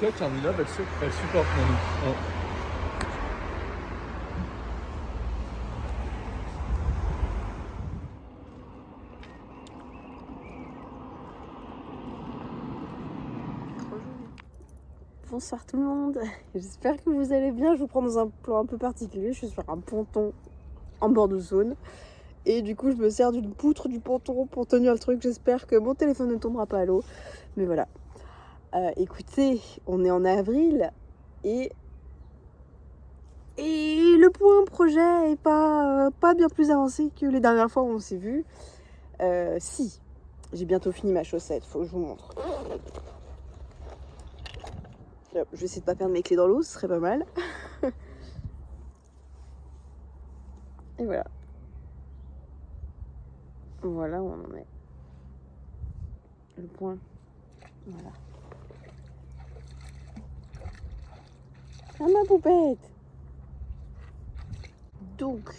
là, Carmilla, elle supporte Manu. Oh. Bonsoir tout le monde, j'espère que vous allez bien. Je vous prends dans un plan un peu particulier. Je suis sur un ponton en bord de zone et du coup je me sers d'une poutre du ponton pour tenir le truc. J'espère que mon téléphone ne tombera pas à l'eau, mais voilà. Écoutez, on est en avril et le point projet est pas bien plus avancé que les dernières fois où on s'est vu. Si, j'ai bientôt fini ma chaussette, faut que je vous montre. Je vais essayer de pas perdre mes clés dans l'eau, ce serait pas mal. Et voilà. Voilà où on en est. Le point. Voilà. Ah, ma poupette! Donc,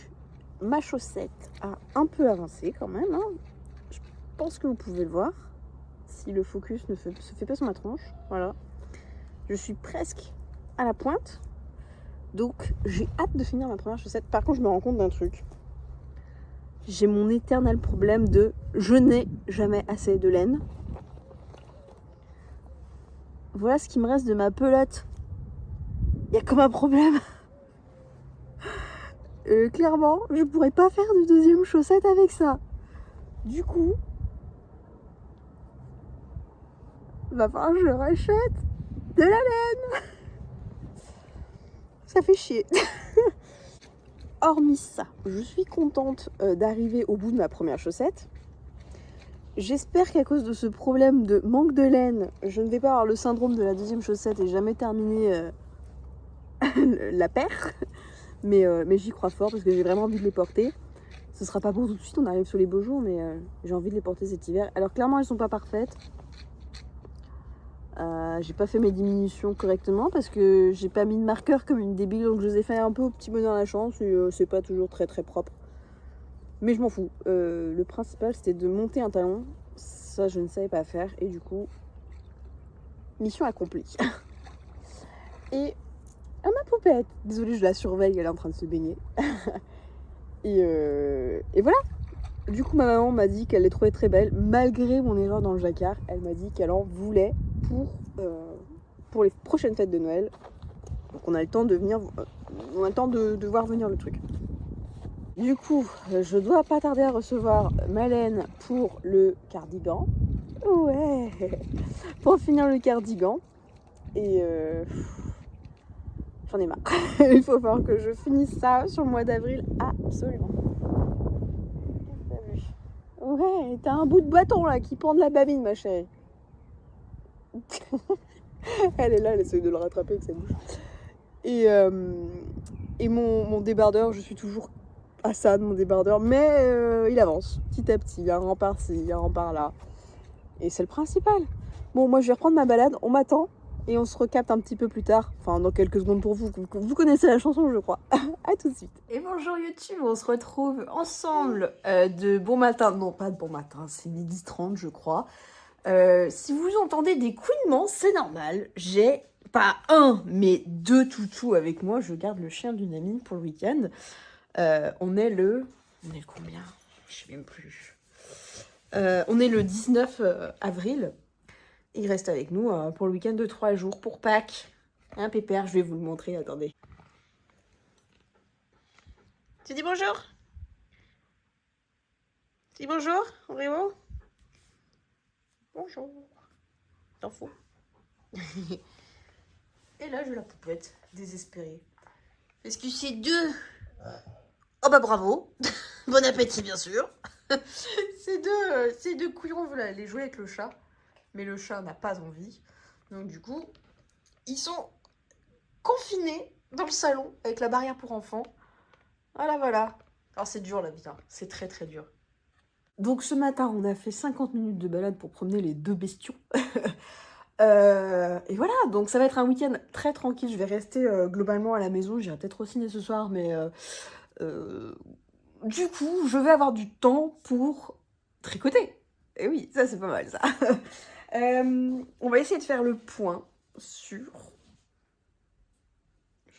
ma chaussette a un peu avancé quand même. Hein. Je pense que vous pouvez le voir. Si le focus ne se fait pas sur ma tronche. Voilà. Je suis presque à la pointe. Donc, j'ai hâte de finir ma première chaussette. Par contre, je me rends compte d'un truc. J'ai mon éternel problème de je n'ai jamais assez de laine. Voilà ce qui me reste de ma pelote. Il y a comme un problème. Clairement, je pourrais pas faire de deuxième chaussette avec ça. Du coup, va falloir que je rachète de la laine. Ça fait chier. Hormis ça, je suis contente d'arriver au bout de ma première chaussette. J'espère qu'à cause de ce problème de manque de laine, je ne vais pas avoir le syndrome de la deuxième chaussette et jamais terminer la paire. Mais j'y crois fort parce que j'ai vraiment envie de les porter. Ce sera pas pour tout de suite, on arrive sur les beaux jours, mais j'ai envie de les porter cet hiver. Alors clairement, elles sont pas parfaites. J'ai pas fait mes diminutions correctement parce que j'ai pas mis de marqueur comme une débile, donc je les ai fait un peu au petit bonheur à la chance et c'est pas toujours très très propre. Mais je m'en fous. Le principal c'était de monter un talon. Ça je ne savais pas faire et du coup, mission accomplie. Et ah, ma poupette! Désolée, je la surveille, elle est en train de se baigner. Et voilà! Du coup, ma maman m'a dit qu'elle les trouvait très belles, malgré mon erreur dans le jacquard. Elle m'a dit qu'elle en voulait pour les prochaines fêtes de Noël. Donc on a le temps de venir, on a le temps de voir venir le truc. Du coup, je dois pas tarder à recevoir ma laine pour le cardigan. Ouais! Pour finir le cardigan. Et j'en ai marre. Il faut falloir que je finisse ça sur le mois d'avril, absolument. Ouais, t'as un bout de bâton là qui pend de la babine, ma chérie. Elle est là, elle essaie de le rattraper avec sa bouche. Et mon débardeur, je suis toujours à ça de mon débardeur, mais il avance petit à petit. Il y a un rang par-ci, il y a un rang par-là. Et c'est le principal. Bon, moi je vais reprendre ma balade, on m'attend et on se recapte un petit peu plus tard. Enfin, dans quelques secondes pour vous. Vous connaissez la chanson, je crois. À tout de suite. Et bonjour YouTube, on se retrouve ensemble de bon matin. Non, pas de bon matin, c'est 12h30, je crois. Si vous entendez des couinements, c'est normal. J'ai pas un, mais 2 toutous avec moi. Je garde le chien d'une amie pour le week-end. On est le combien? Je sais même plus. On est le 19 avril. Il reste avec nous pour le week-end de 3 jours pour Pâques. Hein, Pépère, je vais vous le montrer, attendez. Tu dis bonjour? Tu dis bonjour, Réo? Bonjour. T'en fous. Et là, je la poupette, désespérée. Parce que c'est deux. Oh bah bravo. Bon appétit, bien sûr. Ces deux couillons veulent aller jouer avec le chat. Mais le chat n'a pas envie. Donc du coup, ils sont confinés dans le salon avec la barrière pour enfants. Voilà, voilà. Alors c'est dur la vie, hein. C'est très très dur. Donc ce matin, on a fait 50 minutes de balade pour promener les deux bestiaux. Et voilà, donc ça va être un week-end très tranquille. Je vais rester globalement à la maison. J'irai peut-être au ciné ce soir, mais du coup, je vais avoir du temps pour tricoter. Et oui, ça c'est pas mal ça. On va essayer de faire le point sur...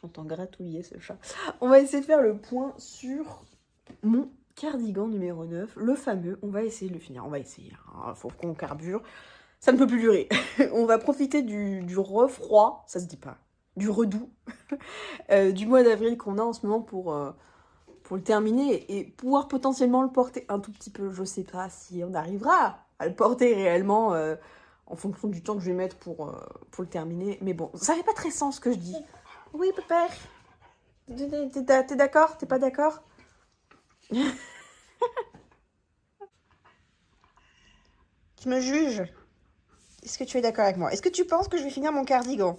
J'entends gratouiller ce chat. On va essayer de faire le point sur mon cardigan numéro 9, le fameux. On va essayer de le finir. On va essayer. Hein. Faut qu'on carbure. Ça ne peut plus durer. On va profiter du refroid, ça se dit pas, du redoux, du mois d'avril qu'on a en ce moment pour le terminer et pouvoir potentiellement le porter un tout petit peu. Je sais pas si on arrivera à le porter réellement en fonction du temps que je vais mettre pour le terminer. Mais bon, ça fait pas très sens ce que je dis. Oui, papa. T'es d'accord? T'es pas d'accord? Tu me juges? Est-ce que tu es d'accord avec moi? Est-ce que tu penses que je vais finir mon cardigan?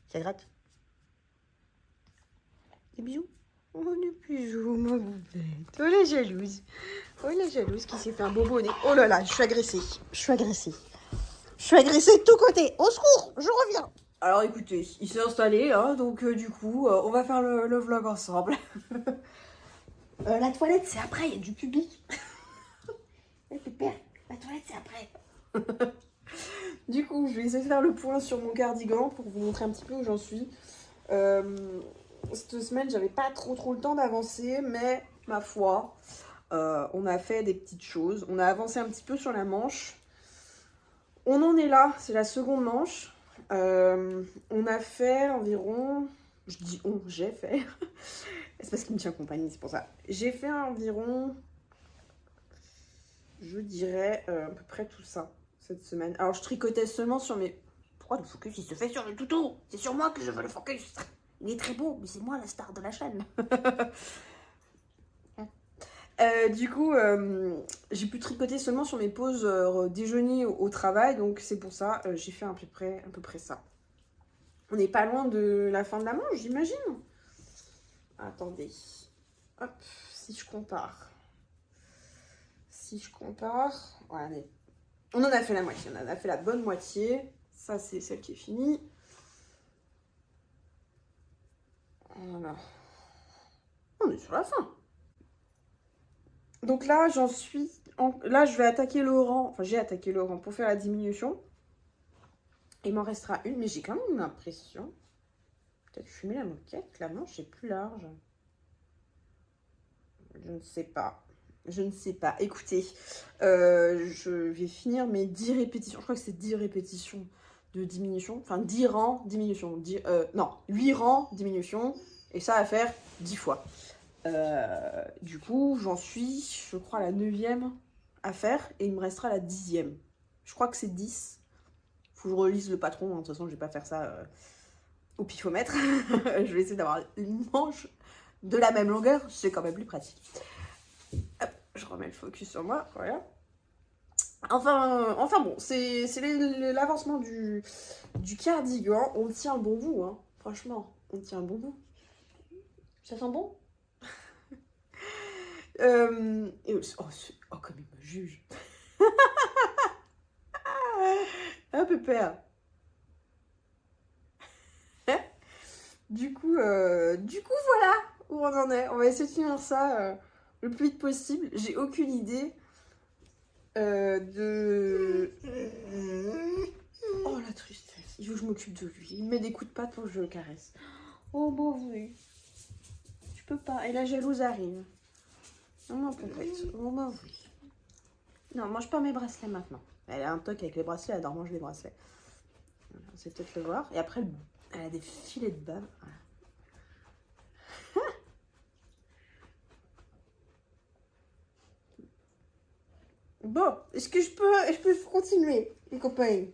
Ça gratte? Des bisous? Oh, des bisous, ma boubette. Oh, la jalouse. Oh, la jalouse qui s'est fait un bobo au nez. Oh là là, je suis agressée. Je suis agressée. Je suis agressée de tous côtés. Au secours, je reviens. Alors écoutez, il s'est installé, hein, donc du coup, on va faire le vlog ensemble. La toilette, c'est après, il y a du public. Pépère, la toilette, c'est après. Du coup, je vais essayer de faire le point sur mon cardigan pour vous montrer un petit peu où j'en suis. Cette semaine, j'avais pas trop le temps d'avancer, mais ma foi, on a fait des petites choses. On a avancé un petit peu sur la manche. On en est là, c'est la seconde manche. On a fait environ... Je dis on, j'ai fait. C'est parce qu'il me tient compagnie, c'est pour ça. J'ai fait environ... Je dirais à peu près tout ça, cette semaine. Alors, je tricotais seulement sur mes... Pourquoi le focus, il se fait sur le toutou? C'est sur moi que je veux le focus. Il est très beau, mais c'est moi la star de la chaîne. Du coup, j'ai pu tricoter seulement sur mes pauses déjeuner au travail, donc c'est pour ça j'ai fait à peu près ça. On n'est pas loin de la fin de la manche, j'imagine. Attendez. Hop, si je compare. Ouais, on en a fait la moitié, on en a fait la bonne moitié. Ça, c'est celle qui est finie. Voilà. On est sur la fin. Donc là, j'en suis... Là, je vais attaquer le rang. Enfin, j'ai attaqué le rang pour faire la diminution. Il m'en restera une, mais j'ai quand même l'impression... Peut-être fumer la moquette. La manche est plus large. Je ne sais pas. Écoutez, je vais finir mes 10 répétitions. Je crois que c'est 10 répétitions de diminution. Enfin, 10 rangs, diminution. Non, 8 rangs, diminution. Et ça à faire 10 fois. Du coup, j'en suis, je crois, à la 9e à faire. Et il me restera la 10e. Je crois que c'est 10. Faut que je relise le patron. Hein. De toute façon, je vais pas faire ça au pifomètre. Je vais essayer d'avoir une manche de la même longueur. C'est quand même plus pratique. Hop, je remets le focus sur moi, voilà. Enfin bon, c'est l'avancement du cardigan. On tient un bon bout, hein. Franchement, on tient un bon bout. Ça sent bon? Comme il me juge. Un peu peur. Du coup, voilà où on en est. On va essayer de finir ça le plus vite possible. J'ai aucune idée de... Oh, la tristesse. Il faut que je m'occupe de lui. Il me met des coups de patte pour que je le caresse. Oh, bon, oui. Tu peux pas. Et la jalouse arrive. Non, non, poupette. Oh, bah oui. Non, mange pas mes bracelets maintenant. Elle a un toc avec les bracelets, elle adore manger les bracelets. On sait peut-être le voir. Et après, elle a des filets de bave. Voilà. Bon, est-ce que je peux continuer, les copains?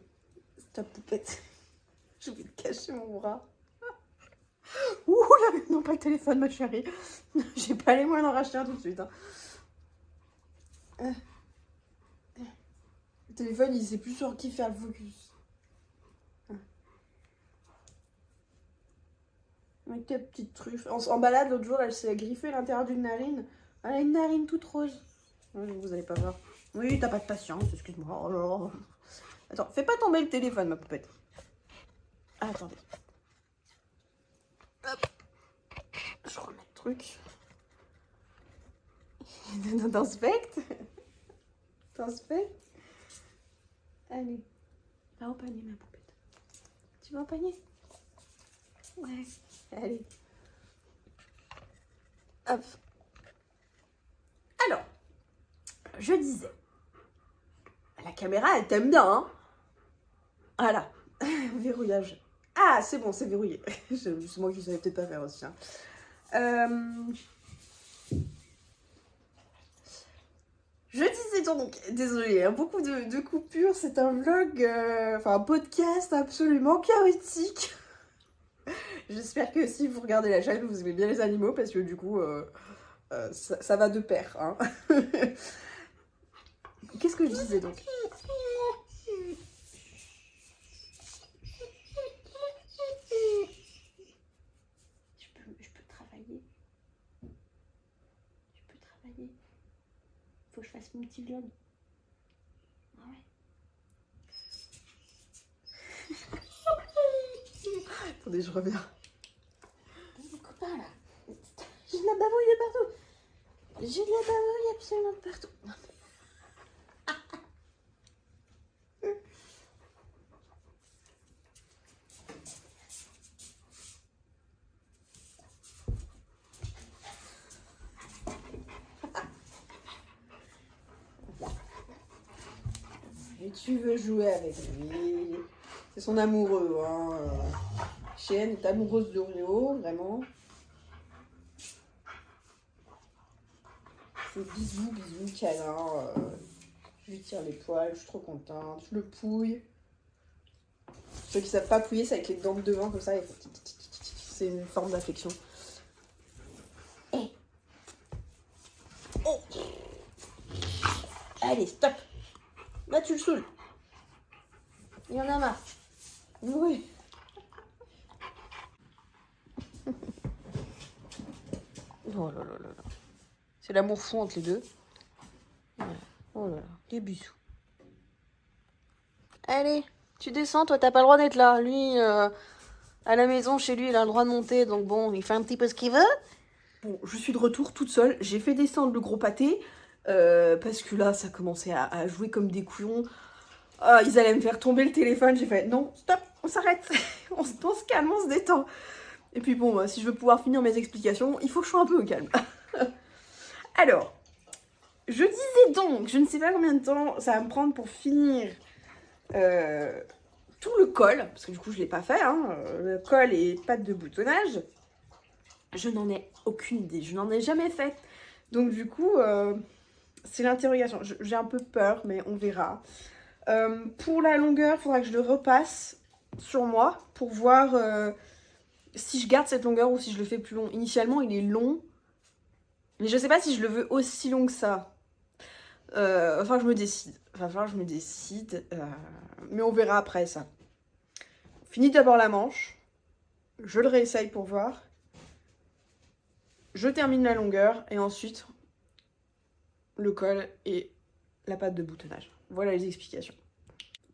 Stop, poupette. Je vais te cacher mon bras. Ouh là, non, pas le téléphone, ma chérie. J'ai pas les moyens d'en racheter un tout de suite. Hein. Le téléphone, il sait plus sur qui faire le focus. Avec quelle petite truffe. En balade, l'autre jour, elle s'est griffée l'intérieur d'une narine. Elle a une narine toute rose. Vous allez pas voir. Oui, t'as pas de patience, excuse-moi. Oh là là. Attends, fais pas tomber le téléphone, ma poupette. Ah, attendez. Hop. Je remets le truc. T'inspectes. Allez. Va au panier, ma poupette. Tu vas au panier? Ouais. Allez. Hop. Alors, je disais, la caméra, elle t'aime bien, hein? Voilà. Verrouillage. Ah, c'est bon, c'est verrouillé. C'est moi qui savais peut-être pas faire aussi. Hein. Je disais donc, désolée, hein, beaucoup de coupures, c'est un vlog, enfin un podcast absolument chaotique. J'espère que si vous regardez la chaîne, vous aimez bien les animaux, parce que du coup, ça va de pair. Hein. Qu'est-ce que je disais donc? Je peux travailler. Je peux travailler. Faut que je fasse mon petit vlog. Ah ouais. Attendez, je reviens. Mon copain là. J'ai de la bavouille de partout. J'ai de la bavouille absolument de partout. Et tu veux jouer avec lui. C'est son amoureux. Hein. Chienne est amoureuse d'Oreo, vraiment. Je bisous, câlin. Je lui tire les poils, je suis trop contente. Je le pouille. Ceux qui savent pas pouiller, c'est avec les dents de devant comme ça. C'est une forme d'affection. Hey. Oh. Allez, stop. Là, tu le saoules. Il y en a marre. Oui. Oh là là là là. C'est l'amour fou entre les deux. Ouais. Oh là là, des bisous. Allez, tu descends, toi t'as pas le droit d'être là. Lui, à la maison, chez lui, il a le droit de monter, donc bon, il fait un petit peu ce qu'il veut. Bon, je suis de retour toute seule. J'ai fait descendre le gros pâté, parce que là, ça commençait à jouer comme des couillons. Ils allaient me faire tomber le téléphone. J'ai fait, non, stop, on s'arrête. on se calme, on se détend. Et puis bon, si je veux pouvoir finir mes explications, il faut que je sois un peu au calme. Alors, je disais donc, je ne sais pas combien de temps ça va me prendre pour finir tout le col, parce que du coup je ne l'ai pas fait, hein, le col et pattes de boutonnage. Je n'en ai aucune idée, je n'en ai jamais fait. Donc du coup, c'est l'interrogation. J'ai un peu peur, mais on verra. Pour la longueur, il faudra que je le repasse sur moi pour voir si je garde cette longueur ou si je le fais plus long. Initialement, il est long, mais je sais pas si je le veux aussi long que ça. Enfin, je me décide. Mais on verra après ça. Finis d'abord la manche. Je le réessaye pour voir. Je termine la longueur et ensuite le col et la patte de boutonnage. Voilà les explications.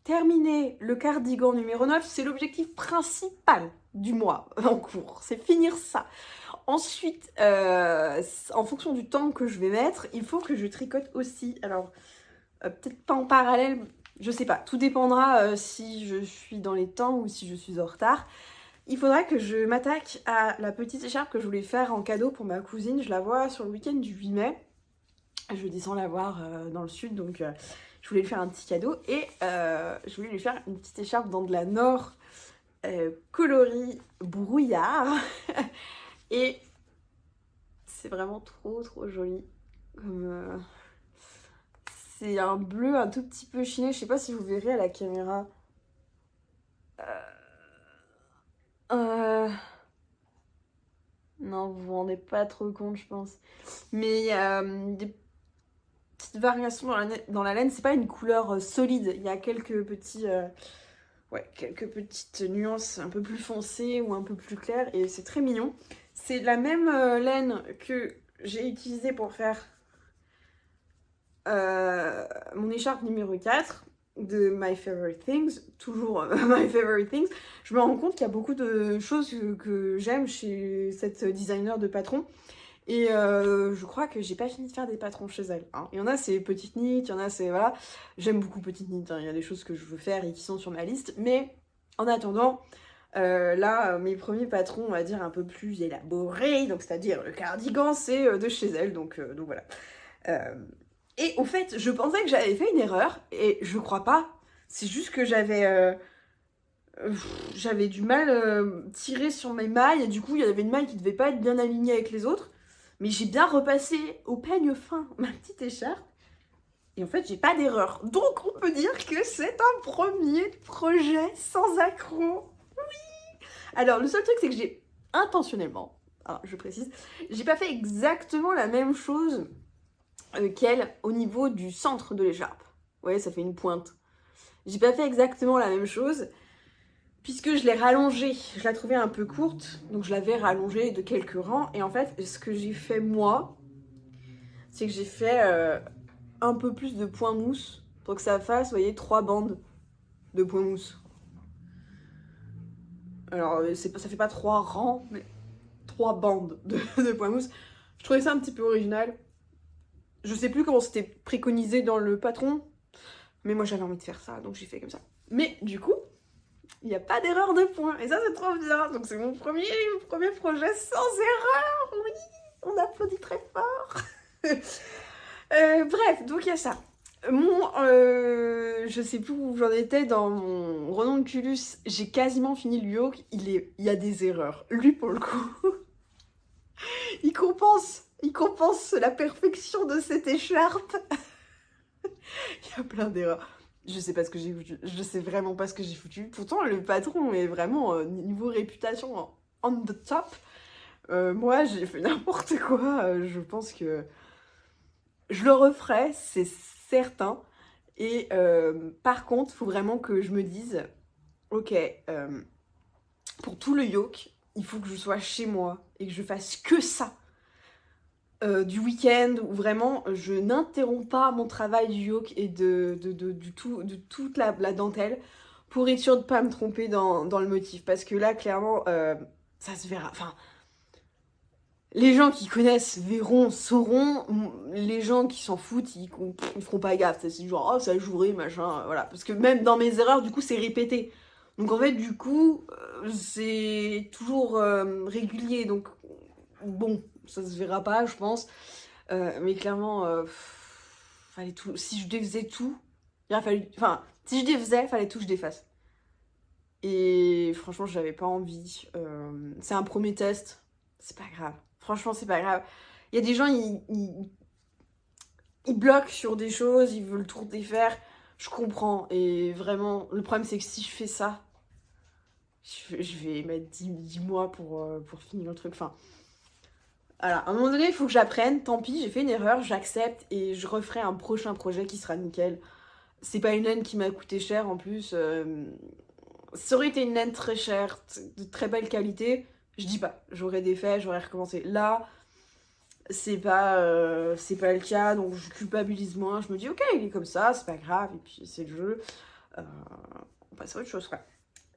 Terminer le cardigan numéro 9, c'est l'objectif principal du mois en cours. C'est finir ça. Ensuite, en fonction du temps que je vais mettre, il faut que je tricote aussi. Alors, peut-être pas en parallèle, je sais pas. Tout dépendra si je suis dans les temps ou si je suis en retard. Il faudra que je m'attaque à la petite écharpe que je voulais faire en cadeau pour ma cousine. Je la vois sur le week-end du 8 mai. Je descends la voir dans le sud, donc je voulais lui faire un petit cadeau. Et je voulais lui faire une petite écharpe dans de la Nord coloris brouillard. Et c'est vraiment trop joli. Comme, c'est un bleu un tout petit peu chiné. Je sais pas si vous verrez à la caméra. Non, vous vous rendez pas trop compte, je pense. Mais il y a des petites variations dans la laine. C'est pas une couleur solide. Il y a quelques petites nuances un peu plus foncées ou un peu plus claires. Et c'est très mignon. C'est la même laine que j'ai utilisée pour faire mon écharpe numéro 4 de My Favorite Things, toujours My Favorite Things. Je me rends compte qu'il y a beaucoup de choses que j'aime chez cette designer de patron. Et je crois que j'ai pas fini de faire des patrons chez elle. Hein. Il y en a c'est petite knit, il y en a c'est voilà. J'aime beaucoup petite knit, hein. Il y a des choses que je veux faire et qui sont sur ma liste. Mais en attendant, là mes premiers patrons on va dire un peu plus élaborés, donc c'est-à-dire le cardigan c'est de chez elle, donc voilà. Et au fait je pensais que j'avais fait une erreur et je crois pas. C'est juste que j'avais du mal tirer sur mes mailles et du coup il y avait une maille qui devait pas être bien alignée avec les autres. Mais j'ai bien repassé au peigne fin ma petite écharpe. Et en fait, j'ai pas d'erreur. Donc, on peut dire que c'est un premier projet sans accroc. Oui. Alors, le seul truc, c'est que j'ai intentionnellement, alors je précise, j'ai pas fait exactement la même chose qu'elle au niveau du centre de l'écharpe. Vous voyez, ça fait une pointe. J'ai pas fait exactement la même chose puisque je l'ai rallongée. Je la trouvais un peu courte, donc je l'avais rallongée de quelques rangs. Et en fait, ce que j'ai fait moi, c'est que j'ai fait un peu plus de point mousse pour que ça fasse, vous voyez, 3 bandes de point mousse. Alors, ça fait pas 3 rangs, mais 3 bandes de point mousse. Je trouvais ça un petit peu original. Je sais plus comment c'était préconisé dans le patron, mais moi j'avais envie de faire ça, donc j'ai fait comme ça. Mais du coup, il n'y a pas d'erreur de point, et ça c'est trop bien. Donc c'est mon premier projet sans erreur, oui, on applaudit très fort. Bref, donc il y a ça. Je sais plus où j'en étais dans mon Ranunculus, j'ai quasiment fini le yoke, il y a des erreurs. Lui pour le coup, il compense la perfection de cette écharpe. Il y a plein d'erreurs. Je sais pas ce que j'ai foutu, je sais vraiment pas ce que j'ai foutu. Pourtant le patron est vraiment niveau réputation on the top. Moi j'ai fait n'importe quoi, je pense que je le referai, c'est certain. Et par contre, il faut vraiment que je me dise, ok, pour tout le yoke, il faut que je sois chez moi et que je fasse que ça. Du week-end où vraiment je n'interromps pas mon travail du yoke et de toute la dentelle pour être sûre de pas me tromper dans le motif. Parce que là, clairement, ça se verra. Enfin, les gens qui connaissent verront, sauront. Les gens qui s'en foutent, ils feront pas gaffe. C'est genre, oh, ça jouerait, machin, voilà. Parce que même dans mes erreurs, du coup, c'est répété. Donc en fait, du coup, c'est toujours régulier. Donc, bon, ça se verra pas, je pense. Mais clairement, fallait tout. Si je défaisais tout, il aurait fallu. Enfin, si je défaisais, fallait tout que je défasse. Et franchement, j'avais pas envie. C'est un premier test. C'est pas grave. Franchement, c'est pas grave. Il y a des gens, ils bloquent sur des choses, ils veulent tout défaire. Je comprends. Et vraiment, le problème, c'est que si je fais ça, je vais mettre 10 mois pour finir le truc. Enfin, voilà. À un moment donné, il faut que j'apprenne. Tant pis, j'ai fait une erreur, j'accepte. Et je referai un prochain projet qui sera nickel. C'est pas une laine qui m'a coûté cher en plus. Ça aurait été une laine très chère, de très belle qualité. Je dis pas, j'aurais défait, j'aurais recommencé. Là, c'est pas le cas, donc je culpabilise moins. Je me dis, ok, il est comme ça, c'est pas grave, et puis c'est le jeu. On passe à autre chose, quoi.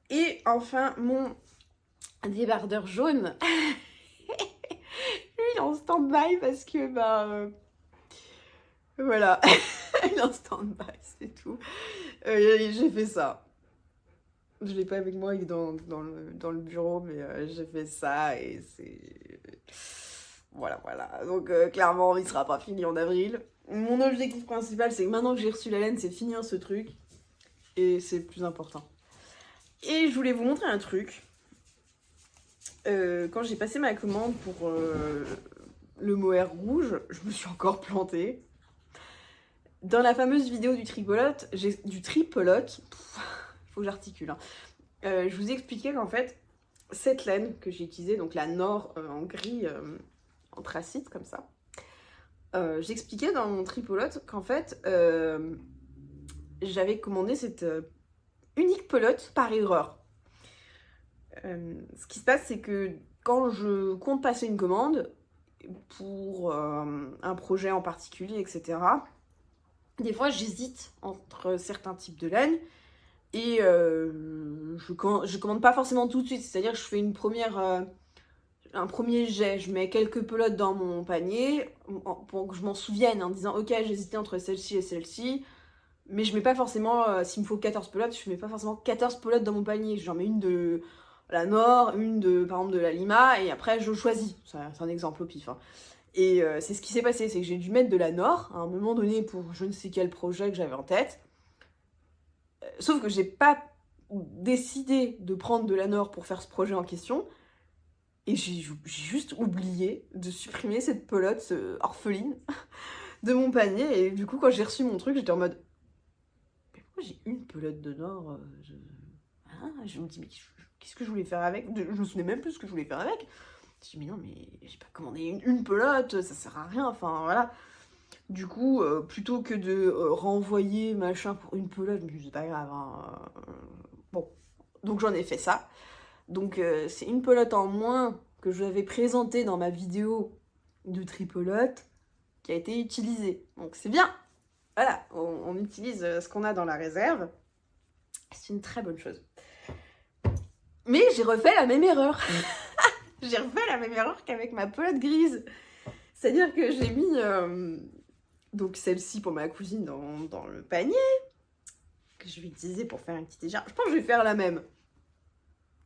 Et enfin, mon débardeur jaune. Lui, il est en stand-by parce que, voilà. Il est en stand-by, c'est tout. J'ai fait ça. Je l'ai pas avec moi, il est dans le bureau, mais j'ai fait ça et c'est... Voilà. Donc clairement, il sera pas fini en avril. Mon objectif principal, c'est que maintenant que j'ai reçu la laine, c'est de finir ce truc. Et c'est le plus important. Et je voulais vous montrer un truc. Quand j'ai passé ma commande pour le mohair rouge, je me suis encore plantée. Dans la fameuse vidéo du tripolote, faut que j'articule, hein. Je vous ai expliqué qu'en fait, cette laine que j'ai utilisée, donc la Nord en gris anthracite, comme ça, j'expliquais dans mon tripolote qu'en fait, j'avais commandé cette unique pelote par erreur. Ce qui se passe, c'est que quand je compte passer une commande pour un projet en particulier, etc., des fois j'hésite entre certains types de laine et je commande pas forcément tout de suite. C'est-à-dire que je fais une première un premier jet, je mets quelques pelotes dans mon panier pour que je m'en souvienne en disant ok, j'hésitais entre celle-ci et celle-ci, mais je mets pas forcément, s'il me faut 14 pelotes, je mets pas forcément 14 pelotes dans mon panier, j'en mets une de la Nord, une de par exemple de la Lima, et après je choisis, c'est un exemple au pif, hein. Et c'est ce qui s'est passé, c'est que j'ai dû mettre de la Nord à un moment donné pour je ne sais quel projet que j'avais en tête, sauf que j'ai pas décidé de prendre de la Nord pour faire ce projet en question, et j'ai juste oublié de supprimer cette pelote orpheline de mon panier. Et du coup, quand j'ai reçu mon truc, j'étais en mode mais pourquoi j'ai une pelote de Nord je me dis mais qu'est-ce que je voulais faire avec? Je me souvenais même plus ce que je voulais faire avec. Je me dis mais non, mais j'ai pas commandé une pelote, ça sert à rien, enfin voilà. Du coup, plutôt que de renvoyer machin pour une pelote, je me dis c'est pas grave, hein. Bon, donc j'en ai fait ça. Donc c'est une pelote en moins que je l'avais présentée dans ma vidéo de tripolote qui a été utilisée. Donc c'est bien. Voilà, on utilise ce qu'on a dans la réserve. C'est une très bonne chose. Mais j'ai refait la même erreur. J'ai refait la même erreur qu'avec ma pelote grise. C'est-à-dire que j'ai mis donc celle-ci pour ma cousine dans le panier que je vais utiliser pour faire une petite écharpe. Je pense que je vais faire la même.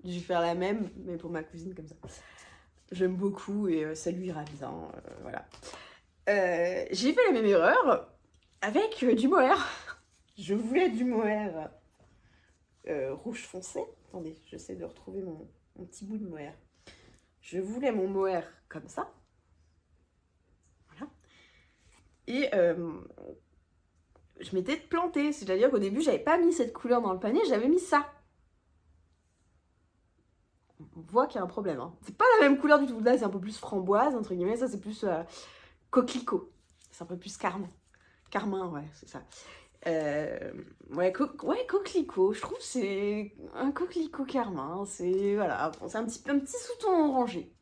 Je vais faire la même, mais pour ma cousine comme ça. J'aime beaucoup et ça lui ira bien, voilà. J'ai fait la même erreur avec du mohair. Je voulais du mohair rouge foncé. Attendez, j'essaie de retrouver mon petit bout de mohair. Je voulais mon mohair comme ça. Voilà. Et je m'étais plantée. C'est-à-dire qu'au début, j'avais pas mis cette couleur dans le panier, j'avais mis ça. On voit qu'il y a un problème, hein. C'est pas la même couleur du tout. Là, c'est un peu plus framboise, entre guillemets. Ça, c'est plus coquelicot. C'est un peu plus carmin. Carmin, ouais, c'est ça. Ouais, coquelicot. Je trouve que c'est un coquelicot carmin. C'est, voilà, bon, c'est un petit sous-ton orangé.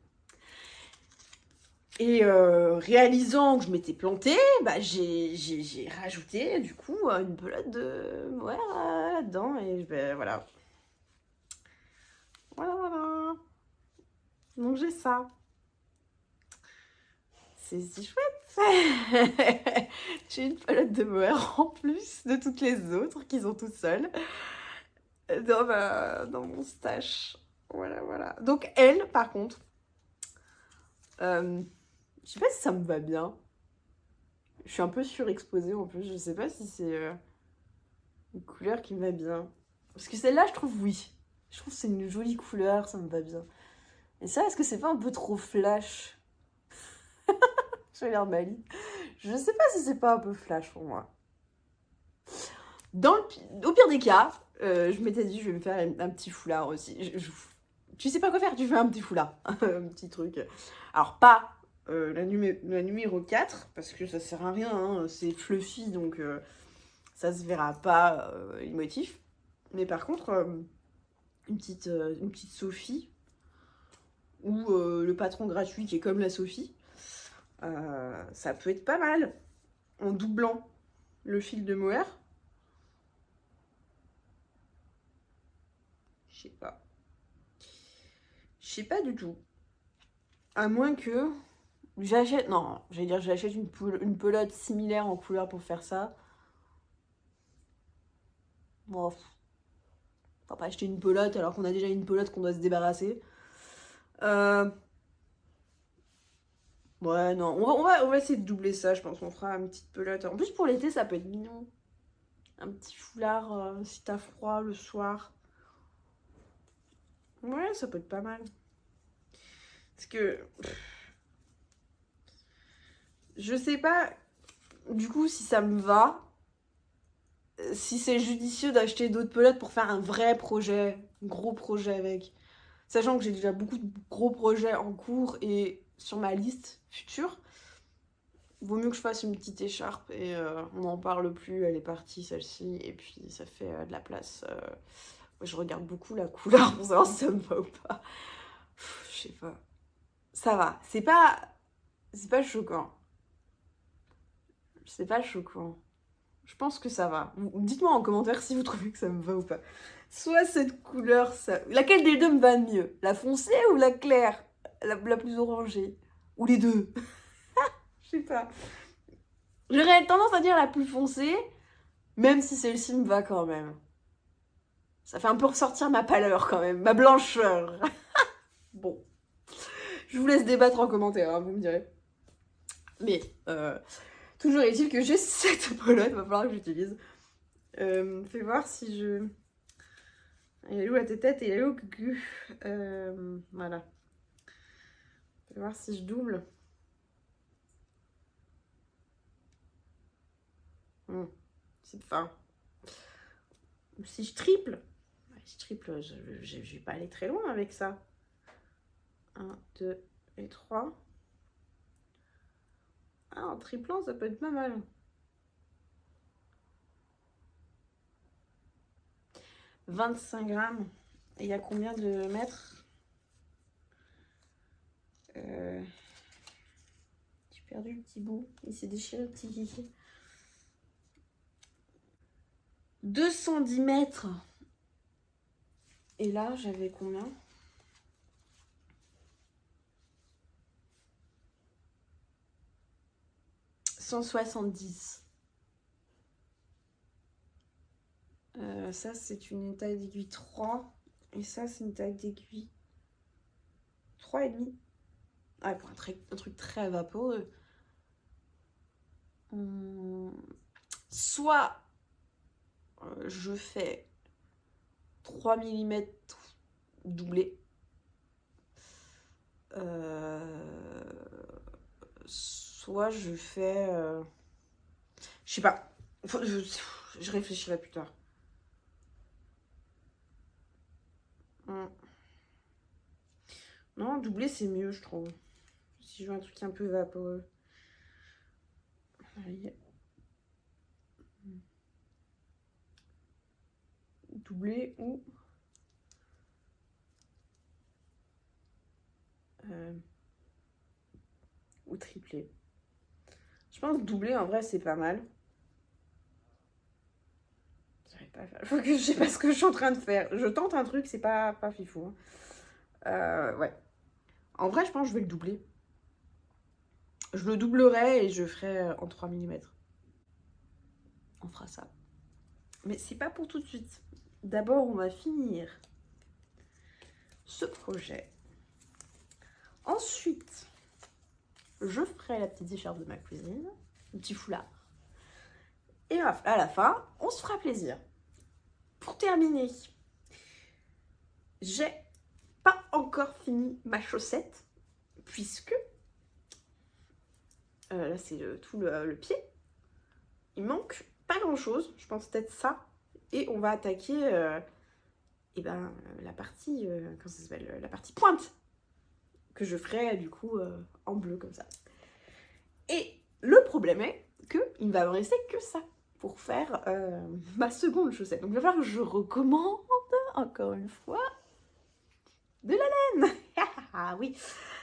Et réalisant que je m'étais plantée, bah, j'ai rajouté, du coup, une pelote de mohair là-dedans. Et ben, voilà. Voilà. Donc j'ai ça. C'est si chouette. J'ai une pelote de mohair en plus de toutes les autres qu'ils ont tout seuls dans mon stash. Voilà, voilà. Donc elle, par contre, je sais pas si ça me va bien. Je suis un peu surexposée en plus. Je sais pas si c'est une couleur qui me va bien. Parce que celle-là, je trouve oui. Je trouve que c'est une jolie couleur, ça me va bien. Et ça, est-ce que c'est pas un peu trop flash? J'ai l'air maligne. Je sais pas si c'est pas un peu flash pour moi. Au pire des cas, je m'étais dit je vais me faire un petit foulard aussi. Tu sais pas quoi faire, tu fais un petit foulard. Un petit truc. Alors pas la numéro 4, parce que ça sert à rien, hein, c'est fluffy, donc ça se verra pas les motifs. Mais par contre, une petite Sophie, ou le patron gratuit qui est comme la Sophie, ça peut être pas mal en doublant le fil de mohair. Je sais pas du tout, à moins que j'achète une pelote similaire en couleur pour faire ça. Bon, on va pas acheter une pelote alors qu'on a déjà une pelote qu'on doit se débarrasser. Ouais, non, on va essayer de doubler ça, je pense qu'on fera une petite pelote. En plus, pour l'été, ça peut être mignon. Un petit foulard si t'as froid le soir. Ouais, ça peut être pas mal. Parce que... je sais pas, du coup, si ça me va. Si c'est judicieux d'acheter d'autres pelotes pour faire un vrai projet, gros projet avec. Sachant que j'ai déjà beaucoup de gros projets en cours et sur ma liste future. Vaut mieux que je fasse une petite écharpe et on n'en parle plus, elle est partie celle-ci, et puis ça fait de la place. Je regarde beaucoup la couleur pour savoir si ça me va ou pas. Je sais pas. Ça va, c'est pas choquant. C'est pas choquant. Je pense que ça va. Dites-moi en commentaire si vous trouvez que ça me va ou pas. Soit cette couleur, ça... Laquelle des deux me va le mieux? La foncée ou la claire? la plus orangée. Ou les deux. Je sais pas. J'aurais tendance à dire la plus foncée, même si celle-ci me va quand même. Ça fait un peu ressortir ma pâleur quand même, ma blancheur. Bon. Je vous laisse débattre en commentaire, hein, vous me direz. Mais, toujours est-il que j'ai cette pelote, il va falloir que j'utilise. Fais voir si je... Elle est où la tête et elle est où le cul. Voilà. Fais voir si je double. C'est fin. Si je triple. Si je triple, je vais pas aller très loin avec ça. 1, 2 et 3. Ah, en triplant, ça peut être pas mal. « 25 grammes. Et il y a combien de mètres? J'ai perdu le petit bout. Il s'est déchiré le petit kiki. 210 mètres. Et là, j'avais combien? 170. Ça, c'est une taille d'aiguille 3. Et ça, c'est une taille d'aiguille 3,5. Ah, pour un truc très vaporeux. Soit je fais 3 mm doublé. Soit je fais... je sais pas. Je réfléchirai plus tard. Non, doublé c'est mieux, je trouve. Si je veux un truc un peu vaporeux. Allez. Doublé ou... ou triplé. Je pense que doublé, en vrai, c'est pas mal. Faut que je sais pas ce que je suis en train de faire. Je tente un truc, c'est pas fifou. Ouais. En vrai, je pense que je vais le doubler. Je le doublerai et je ferai en 3 mm. On fera ça. Mais c'est pas pour tout de suite. D'abord, on va finir ce projet. Ensuite, je ferai la petite écharpe de ma cuisine, un petit foulard. Et à la fin, on se fera plaisir. Pour terminer, j'ai pas encore fini ma chaussette, puisque là c'est tout le pied. Il manque pas grand chose, je pense peut-être ça. Et on va attaquer la partie, comment ça s'appelle, la partie pointe, que je ferai du coup en bleu comme ça. Et le problème est qu'il ne va me rester que ça pour faire ma seconde chaussette. Donc il va falloir que je recommande, encore une fois, de la laine. Ah oui,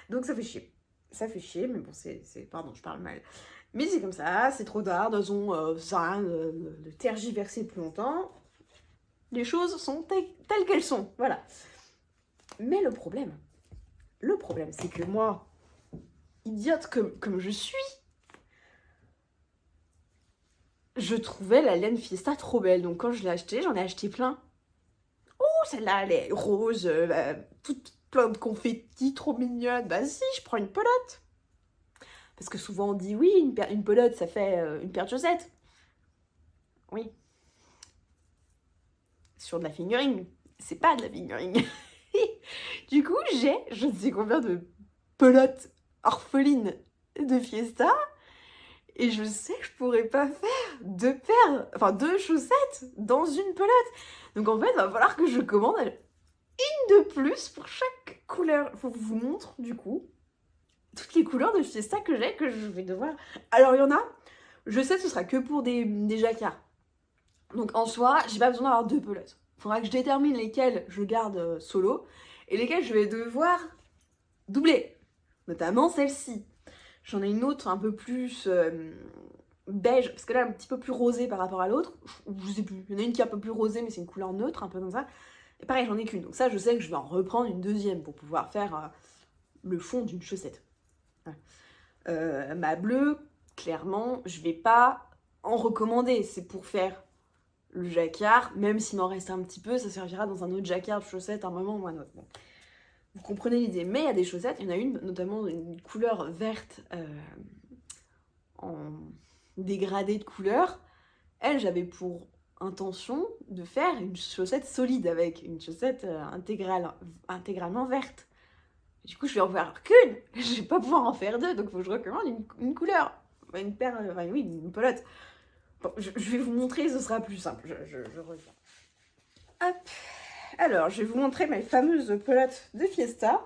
donc ça fait chier. Ça fait chier, mais bon, pardon, je parle mal. Mais c'est comme ça, c'est trop tard, nous avons ça de tergiverser plus longtemps. Les choses sont telles qu'elles sont, voilà. Mais le problème, c'est que moi, idiote comme je suis, je trouvais la laine Fiesta trop belle. Donc quand je l'ai achetée, j'en ai acheté plein. Oh, celle-là, elle est rose, toute plein de confettis, trop mignonne. Bah si, je prends une pelote. Parce que souvent on dit, oui, une pelote, ça fait une paire de chaussettes. Oui. Sur de la fingering. C'est pas de la fingering. Du coup, j'ai je ne sais combien de pelotes orphelines de Fiesta. Et je sais que je pourrais pas faire deux chaussettes dans une pelote. Donc en fait, il va falloir que je commande une de plus pour chaque couleur. Faut que je vous montre du coup toutes les couleurs de Fiesta que j'ai, que je vais devoir... Alors il y en a, je sais que ce sera que pour des jacquards. Donc en soi, j'ai pas besoin d'avoir deux pelotes. Il faudra que je détermine lesquelles je garde solo et lesquelles je vais devoir doubler. Notamment celle-ci. J'en ai une autre un peu plus beige, parce que là, un petit peu plus rosée par rapport à l'autre. Je sais plus, il y en a une qui est un peu plus rosée, mais c'est une couleur neutre, un peu comme ça. Et pareil, j'en ai qu'une. Donc ça, je sais que je vais en reprendre une deuxième pour pouvoir faire le fond d'une chaussette. Voilà. Ma bleue, clairement, je vais pas en recommander. C'est pour faire le jacquard, même s'il m'en reste un petit peu, ça servira dans un autre jacquard de chaussettes à un moment ou à un autre. Bon. Vous comprenez l'idée, mais il y a des chaussettes, il y en a une, notamment une couleur verte en dégradé de couleur. Elle, j'avais pour intention de faire une chaussette solide avec, une chaussette intégralement verte. Du coup, je vais en faire qu'une, je vais pas pouvoir en faire deux, donc il faut que je recommande une couleur, une paire, oui, une pelote. Bon, je vais vous montrer, ce sera plus simple, je reviens. Hop. Alors, je vais vous montrer mes fameuses pelotes de Fiesta.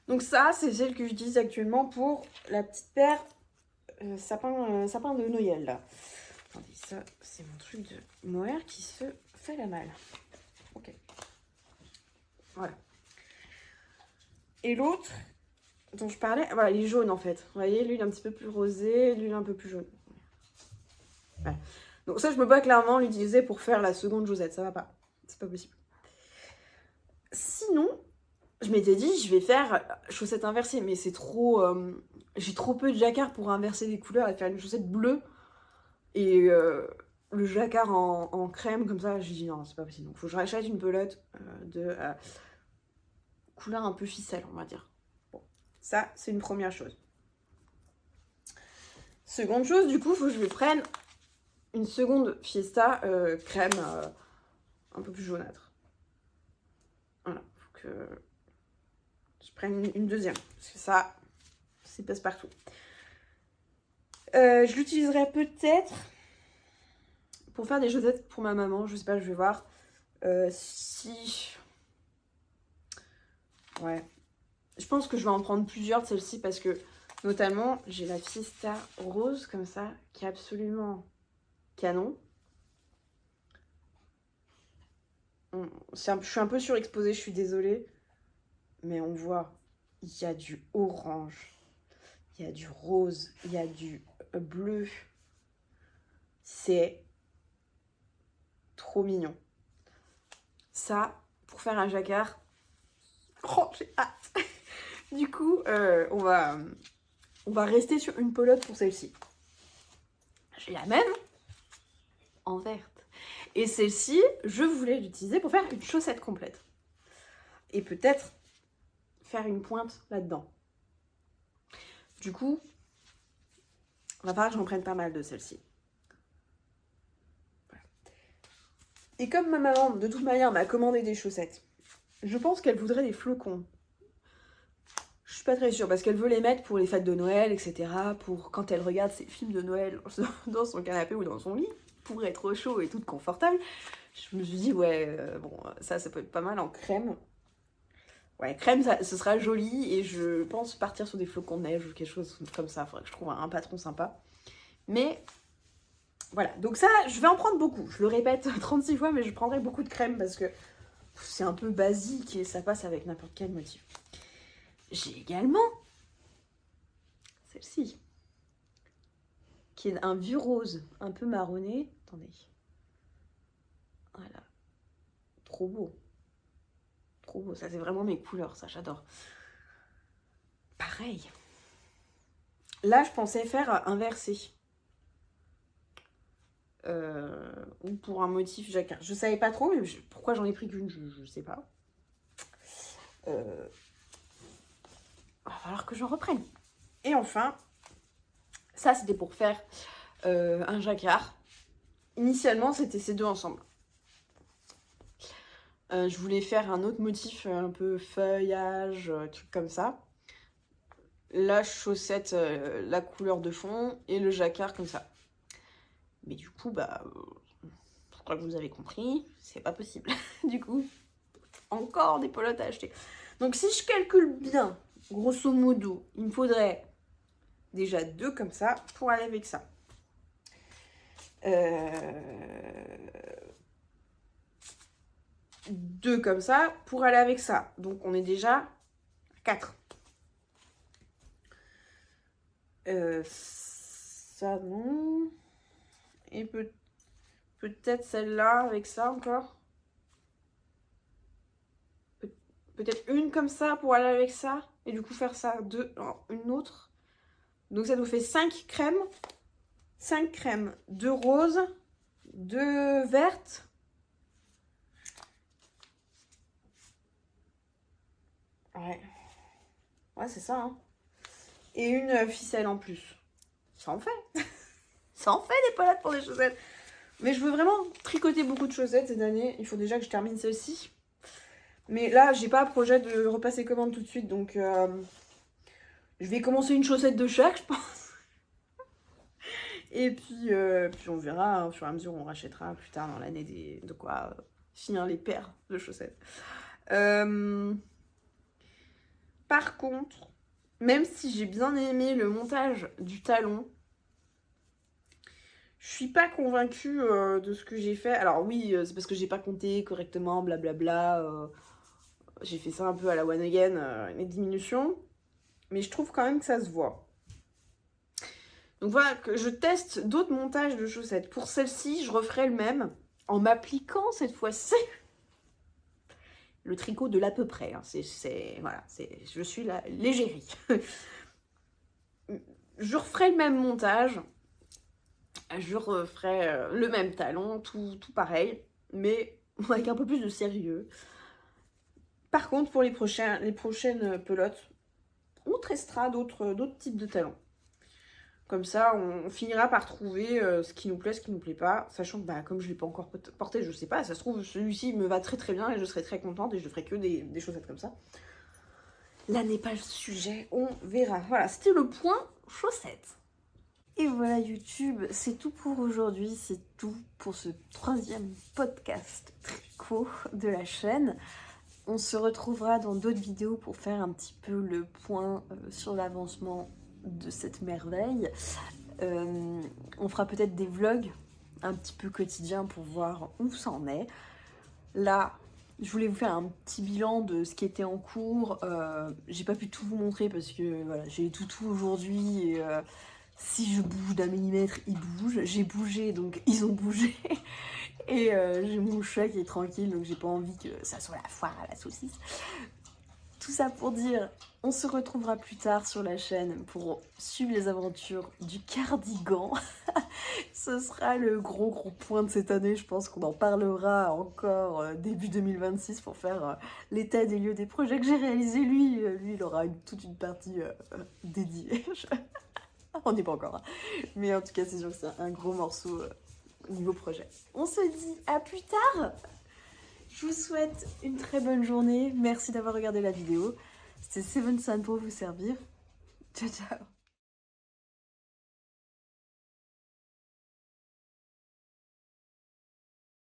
Donc ça, c'est celle que j'utilise actuellement pour la petite paire sapin de Noël, là. Attendez, ça, c'est mon truc de mohair qui se fait la malle. Ok. Voilà. Et l'autre dont je parlais, voilà, il est jaune en fait. Vous voyez, lui, il est un petit peu plus rosé, lui, il est un peu plus jaune. Voilà. Donc ça, je peux pas clairement l'utiliser pour faire la seconde Josette, ça va pas. C'est pas possible. Sinon, je m'étais dit, je vais faire chaussette inversée, mais c'est trop... j'ai trop peu de jacquard pour inverser les couleurs et faire une chaussette bleue. Et le jacquard en crème, comme ça, j'ai dit non, c'est pas possible. Donc, il faut que je rachète une pelote de couleur un peu ficelle, on va dire. Bon, ça, c'est une première chose. Seconde chose, du coup, il faut que je me prenne une seconde Fiesta crème un peu plus jaunâtre. Voilà, il faut que je prenne une deuxième, parce que ça, c'est passe-partout. Je l'utiliserai peut-être pour faire des chaussettes pour ma maman, je sais pas, je vais voir. Si... Ouais. Je pense que je vais en prendre plusieurs de celles-ci parce que, notamment, j'ai la Fiesta rose, comme ça, qui est absolument canon. Je suis un peu surexposée, je suis désolée. Mais on voit, il y a du orange, il y a du rose, il y a du bleu. C'est trop mignon. Ça, pour faire un jacquard, oh, j'ai hâte. Du coup, on va rester sur une pelote pour celle-ci. J'ai la même en verte. Et celle-ci, je voulais l'utiliser pour faire une chaussette complète. Et peut-être faire une pointe là-dedans. Du coup, on va falloir que j'en prenne pas mal de celle-ci. Voilà. Et comme ma maman, de toute manière, m'a commandé des chaussettes, je pense qu'elle voudrait des flocons. Je suis pas très sûre, parce qu'elle veut les mettre pour les fêtes de Noël, etc. Pour quand elle regarde ses films de Noël dans son canapé ou dans son lit, pour être au chaud et toute confortable. Je me suis dit, ouais, bon, ça peut être pas mal en crème. Ouais, crème, ce sera joli, et je pense partir sur des flocons de neige ou quelque chose comme ça. Faudrait que je trouve un patron sympa. Mais voilà, donc ça, je vais en prendre beaucoup. Je le répète 36 fois, mais je prendrai beaucoup de crème parce que c'est un peu basique et ça passe avec n'importe quel motif. J'ai également celle-ci, qui est un vieux rose, un peu marronné. Attendez. Voilà. Trop beau. Trop beau. Ça, c'est vraiment mes couleurs, ça, j'adore. Pareil. Là, je pensais faire inversé. Ou pour un motif jacquard. Je savais pas trop, mais pourquoi j'en ai pris qu'une, je sais pas. Il va falloir que j'en reprenne. Et enfin, ça c'était pour faire un jacquard. Initialement, c'était ces deux ensemble. Je voulais faire un autre motif, un peu feuillage, truc comme ça. La chaussette, la couleur de fond, et le jacquard comme ça. Mais du coup, je crois que vous avez compris, c'est pas possible. Du coup, encore des pelotes à acheter. Donc si je calcule bien, grosso modo, il me faudrait déjà deux comme ça pour aller avec ça. Deux comme ça pour aller avec ça. Donc on est déjà à 4. Ça non. Et peut-être celle-là avec ça encore. Peut-être une comme ça pour aller avec ça. et du coup faire ça une autre. Donc ça nous fait 5 crèmes. 5 crèmes, 2 roses, 2 vertes. Ouais. Ouais, c'est ça, hein. Et une ficelle en plus. Ça en fait. Ça en fait des palettes pour des chaussettes. Mais je veux vraiment tricoter beaucoup de chaussettes cette année. Il faut déjà que je termine celle-ci. Mais là, j'ai pas projet de repasser commande tout de suite. Donc, je vais commencer une chaussette de chaque, je pense. Et puis on verra, hein, au fur et à mesure, on rachètera plus tard dans l'année de quoi finir les paires de chaussettes. Par contre, même si j'ai bien aimé le montage du talon, je suis pas convaincue de ce que j'ai fait. Alors oui, c'est parce que j'ai pas compté correctement, blablabla. J'ai fait ça un peu à la one again, les diminutions. Mais je trouve quand même que ça se voit. Donc voilà, que je teste d'autres montages de chaussettes. Pour celle-ci, je referai le même en m'appliquant cette fois-ci le tricot de l'à peu près. Hein. Voilà, je suis la légérie. Je referai le même montage. Je referai le même talon, tout pareil, mais avec un peu plus de sérieux. Par contre, pour les prochaines pelotes, on testera d'autres types de talons. Comme ça, on finira par trouver ce qui nous plaît, ce qui nous plaît pas. Sachant que, bah, comme je ne l'ai pas encore porté, je sais pas. Ça se trouve, celui-ci me va très très bien et je serai très contente et je ferai que des chaussettes comme ça. Là n'est pas le sujet, on verra. Voilà, c'était le point chaussettes. Et voilà YouTube, c'est tout pour aujourd'hui. C'est tout pour ce 3e podcast tricot de la chaîne. On se retrouvera dans d'autres vidéos pour faire un petit peu le point sur l'avancement de cette merveille. On fera peut-être des vlogs un petit peu quotidiens pour voir où ça en est. Là, je voulais vous faire un petit bilan de ce qui était en cours. J'ai pas pu tout vous montrer parce que voilà, j'ai les toutous aujourd'hui et si je bouge d'un millimètre, ils bougent. J'ai bougé, donc ils ont bougé. Et j'ai mon chat qui est tranquille, donc j'ai pas envie que ça soit la foire à la saucisse. Tout ça pour dire, on se retrouvera plus tard sur la chaîne pour suivre les aventures du cardigan. Ce sera le gros point de cette année. Je pense qu'on en parlera encore début 2026 pour faire l'état des lieux des projets que j'ai réalisés. Lui, il aura toute une partie dédiée. On n'est pas encore là. Mais en tout cas, c'est sûr que c'est un gros morceau niveau projet. On se dit à plus tard. Je vous souhaite une très bonne journée. Merci d'avoir regardé la vidéo. C'était Seven Sun pour vous servir. Ciao, ciao.